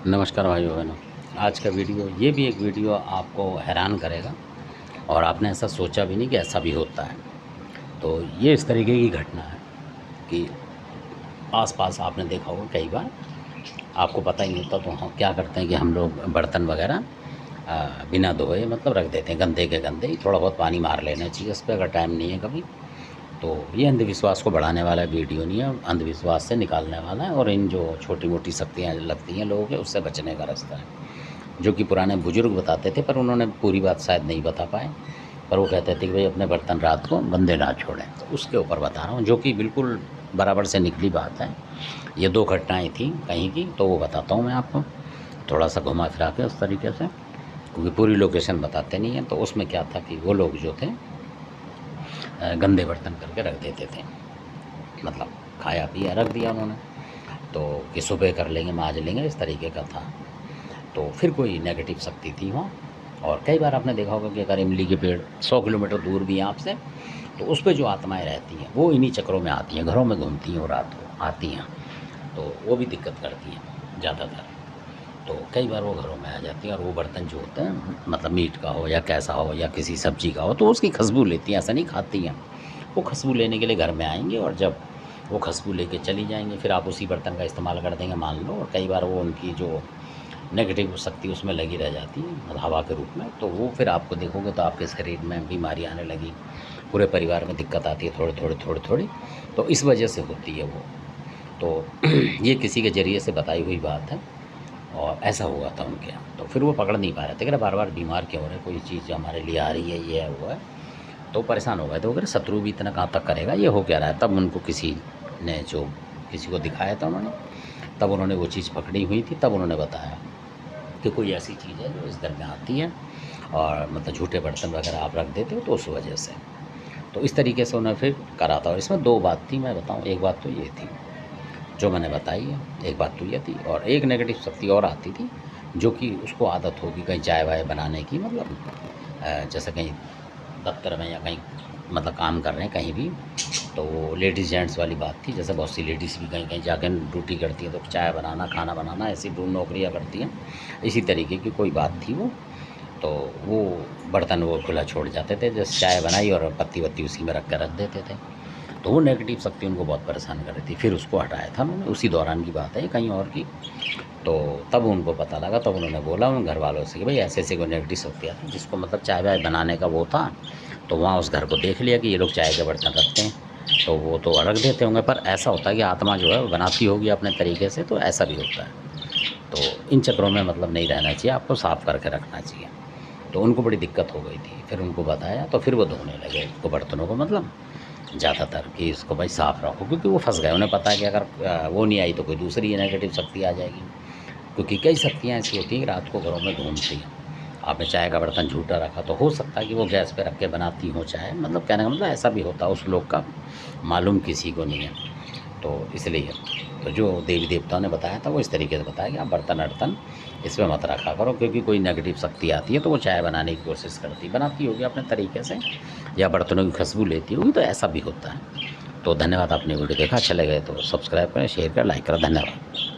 नमस्कार भाइयों बहनों। आज का वीडियो ये भी एक वीडियो आपको हैरान करेगा और आपने ऐसा सोचा भी नहीं कि ऐसा भी होता है। तो ये इस तरीके की घटना है कि आस-पास आपने देखा होगा कई बार, आपको पता ही नहीं होता तो हम क्या करते हैं कि हम लोग बर्तन वग़ैरह बिना धोए मतलब रख देते हैं, गंदे के गंदे ही, थोड़ा बहुत पानी मार लेना चाहिए उस पे अगर टाइम नहीं है कभी। तो ये अंधविश्वास को बढ़ाने वाला वीडियो नहीं है, अंधविश्वास से निकालने वाला है और इन जो छोटी-मोटी शक्तियाँ लगती हैं लोगों के, उससे बचने का रास्ता है। जो कि पुराने बुजुर्ग बताते थे, पर उन्होंने पूरी बात शायद नहीं बता पाए। पर वो कहते थे कि भई अपने बर्तन रात को गंदे ना छोड़ें। तो उसके ऊपर बता रहा हूँ, जो कि बिल्कुल बराबर से निकली बात है। ये 2 घटनाएँ थी कहीं की, तो वो बताता हूँ मैं आपको, थोड़ा-सा घुमा-फिरा के उस तरीके से, क्योंकि पूरी लोकेशन बताते नहीं हैं। तो उसमें क्या था कि वो लोग जो थे गंदे बर्तन करके रख देते थे। मतलब खाया-पिया रख दिया उन्होंने, तो कि सुबह कर लेंगे, माँज लेंगे, इस तरीके का था। तो फिर कोई नेगेटिव शक्ति थी वहाँ। और कई बार आपने देखा होगा कि अगर इमली के पेड़ 100 किलोमीटर दूर भी हैं आपसे, तो उस पे जो आत्माएँ रहती हैं, वो इन्हीं चक्रों में आती हैं, घरों में घूमती हैं और रात को आती हैं। तो वो भी दिक्कत करती हैं ज़्यादातर। तो कई बार वो घरों में आ जाती हैं और वो बर्तन जो होते हैं, मतलब मीट का हो या कैसा हो या किसी सब्ज़ी का हो, तो उसकी खुशबू लेती हैं, ऐसा नहीं खाती हैं। वो खुशबू लेने के लिए घर में आएँगी और जब वो खुशबू लेके चली जाएँगी, फिर आप उसी बर्तन का इस्तेमाल कर देंगे मान लो, और कई बार वो उनकी जो नेगेटिव शक्ति उसमें लगी रह जाती है, मतलब हवा के रूप में, तो वो फिर आपको देखोगे तो आपके शरीर में बीमारी आने लगी, पूरे परिवार में दिक्कत आती है थोड़ी-थोड़ी, तो इस वजह से होती है वो। तो ये किसी के ज़रिए से बताई हुई बात है और ऐसा हुआ था उनके यहाँ। तो फिर वो पकड़ नहीं पा रहे थे, कह रहे बार-बार बीमार क्यों हो रहे हैं, कोई चीज़ हमारे लिए आ रही है, ये है, वो है। तो परेशान हो गए थे, वो कह रहे शत्रु भी इतना कहाँ तक करेगा, ये हो क्या रहा है। तब उनको किसी ने जो किसी को दिखाया था उन्होंने, तब उन्होंने वो चीज़ पकड़ी हुई थी, तब उन्होंने बताया कि कोई ऐसी चीज़ है जो इस घर में आती है और मतलब झूठे बर्तन वगैरह आप रख देते हो तो उस वजह से। तो इस तरीके से उन्होंने फिर करा था और इसमें 2 बात थी मैं बताऊँ, एक बात तो ये थी जो मैंने बताई है, एक बात तो ये थी और एक नेगेटिव शक्ति और आती थी, जो कि उसको आदत होगी कहीं चाय-वाय बनाने की, मतलब जैसे कहीं दफ़्तर में या कहीं मतलब काम कर रहे हैं कहीं भी, तो वो लेडीज़ जेंट्स वाली बात थी। जैसे बहुत सी लेडीज़ भी कहीं-कहीं जाके ड्यूटी करती हैं, तो चाय बनाना, खाना बनाना ऐसी नौकरियाँ करती हैं। इसी तरीके की कोई बात थी वो, तो वो बर्तन वो खुला छोड़ जाते थे, जैसे चाय बनाई और पत्ती-वत्ती उसी में रख के रख देते थे। तो वो नेगेटिव शक्ति उनको बहुत परेशान कर रही थी। फिर उसको हटाया था उन्होंने, उसी दौरान की बात है ये, कहीं और की। तो तब उनको पता लगा, तब उन्होंने बोला उन घरवालों से कि भई ऐसे-ऐसे कोई नेगेटिव शक्ति आती है, जिसको मतलब चाय-वाय बनाने का वो था, तो वहाँ उस घर को देख लिया कि ये लोग चाय के बर्तन रखते हैं, तो वो तो रख देते होंगे, पर ऐसा होता है कि आत्मा जो है वो बनाती होगी अपने तरीके से, तो ऐसा भी होता है। तो इन चक्रों में मतलब नहीं रहना चाहिए, आपको साफ़ करके रखना चाहिए। तो उनको बड़ी दिक्कत हो गई थी, फिर उनको बताया तो फिर वो धोने लगे उसको, बर्तनों को, मतलब ज़्यादातर कि इसको भाई साफ़ रखो, क्योंकि वो फँस गए। उन्हें पता है कि अगर वो नहीं आई तो कोई दूसरी नेगेटिव शक्ति आ जाएगी, क्योंकि कई शक्तियाँ ऐसी होती हैं कि रात को घरों में घूमती हैं। आपने चाय का बर्तन झूठा रखा तो हो सकता है कि वो गैस पे रख के बनाती हों चाय, मतलब कहने का मतलब ऐसा भी होता है, उस लोग का मालूम किसी को नहीं है। तो इसलिए तो जो देवी देवताओं ने बताया था वो इस तरीके से बताया कि आप बर्तन-वर्तन इसमें मत रखा करो, क्योंकि कोई नेगेटिव शक्ति आती है तो वो चाय बनाने की कोशिश करती, बनाती होगी अपने तरीके से, या बर्तनों की खुशबू लेती होगी, तो ऐसा भी होता है। तो धन्यवाद, आपने वीडियो देखा, अच्छा लगे तो सब्सक्राइब करें, शेयर करें, लाइक करें। धन्यवाद।